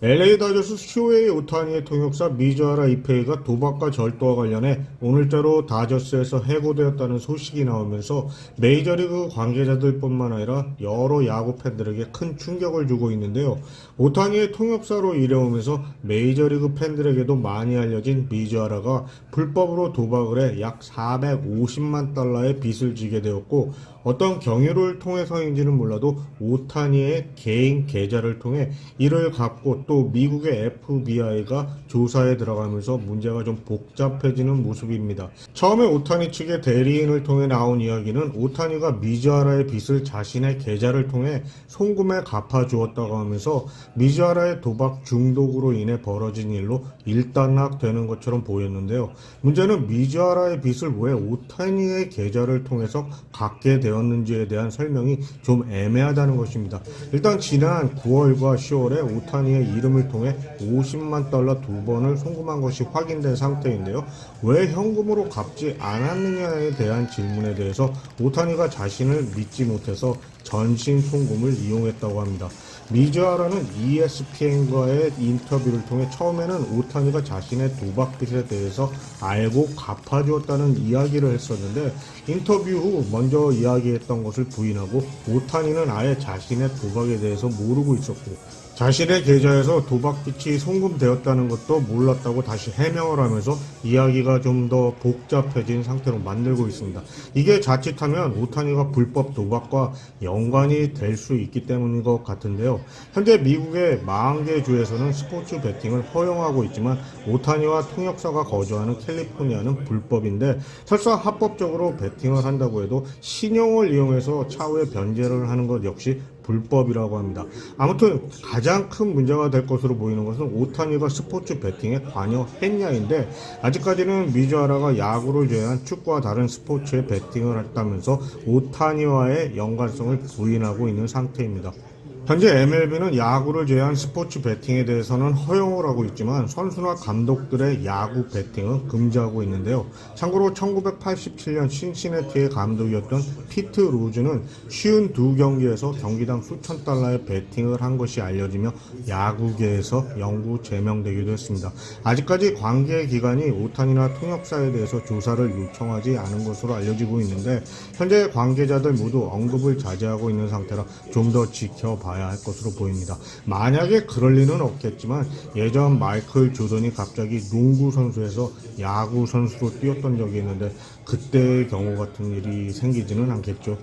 LA 다저스 쇼헤이 오타니의 통역사 미즈하라 이페이가 도박과 절도와 관련해 오늘자로 다저스에서 해고되었다는 소식이 나오면서 메이저리그 관계자들뿐만 아니라 여러 야구 팬들에게 큰 충격을 주고 있는데요. 오타니의 통역사로 일해오면서 메이저리그 팬들에게도 많이 알려진 미즈하라가 불법으로 도박을 해 약 450만 달러의 빚을 지게 되었고, 어떤 경유를 통해서인지는 몰라도 오타니의 개인 계좌를 통해 이를 갚고 또 미국의 FBI가 조사에 들어가면서 문제가 좀 복잡해지는 모습입니다. 처음에 오타니 측의 대리인을 통해 나온 이야기는 오타니가 미즈하라의 빚을 자신의 계좌를 통해 송금해 갚아주었다고 하면서 미즈하라의 도박 중독으로 인해 벌어진 일로 일단락되는 것처럼 보였는데요. 문제는 미즈하라의 빚을 왜 오타니의 계좌를 통해서 갚게 되었는지에 대한 설명이 좀 애매하다는 것입니다. 일단 지난 9월과 10월에 오타니의 이름을 통해 50만 달러 두 번을 송금한 것이 확인된 상태인데요. 왜 현금으로 갚지 않았느냐에 대한 질문에 대해서 오타니가 자신을 믿지 못해서 전신 송금을 이용했다고 합니다. 미즈하라는 ESPN과의 인터뷰를 통해 처음에는 오타니가 자신의 도박빚에 대해서 알고 갚아주었다는 이야기를 했었는데, 인터뷰 후 먼저 이야기했던 것을 부인하고 오타니는 아예 자신의 도박에 대해서 모르고 있었고 자신의 계좌에서 도박빚이 송금되었다는 것도 몰랐다고 다시 해명을 하면서 이야기가 좀 더 복잡해진 상태로 만들고 있습니다. 이게 자칫하면 오타니가 불법 도박과 연관이 될 수 있기 때문인 것 같은데요. 현재 미국의 40개 주에서는 스포츠 베팅을 허용하고 있지만 오타니와 통역사가 거주하는 캘리포니아는 불법인데, 설사 합법적으로 베팅을 한다고 해도 신용을 이용해서 차후에 변제를 하는 것 역시 불법이라고 합니다. 아무튼 가장 큰 문제가 될 것으로 보이는 것은 오타니가 스포츠 베팅에 관여했냐인데, 아직까지는 미즈하라가 야구를 제외한 축구와 다른 스포츠에 베팅을 했다면서 오타니와의 연관성을 부인하고 있는 상태입니다. 현재 MLB는 야구를 제외한 스포츠 베팅에 대해서는 허용을 하고 있지만 선수나 감독들의 야구 베팅은 금지하고 있는데요. 참고로 1987년 신시내티의 감독이었던 피트 로즈는 52경기에서 경기당 수천 달러의 베팅을 한 것이 알려지며 야구계에서 영구 제명되기도 했습니다. 아직까지 관계기관이 오타니나 통역사에 대해서 조사를 요청하지 않은 것으로 알려지고 있는데, 현재 관계자들 모두 언급을 자제하고 있는 상태라 좀 더 지켜봐야 할 것으로 보입니다. 만약에 그럴 리는 없겠지만 예전 마이클 조던이 갑자기 농구 선수에서 야구 선수로 뛰었던 적이 있는데, 그때의 경우 같은 일이 생기지는 않겠죠.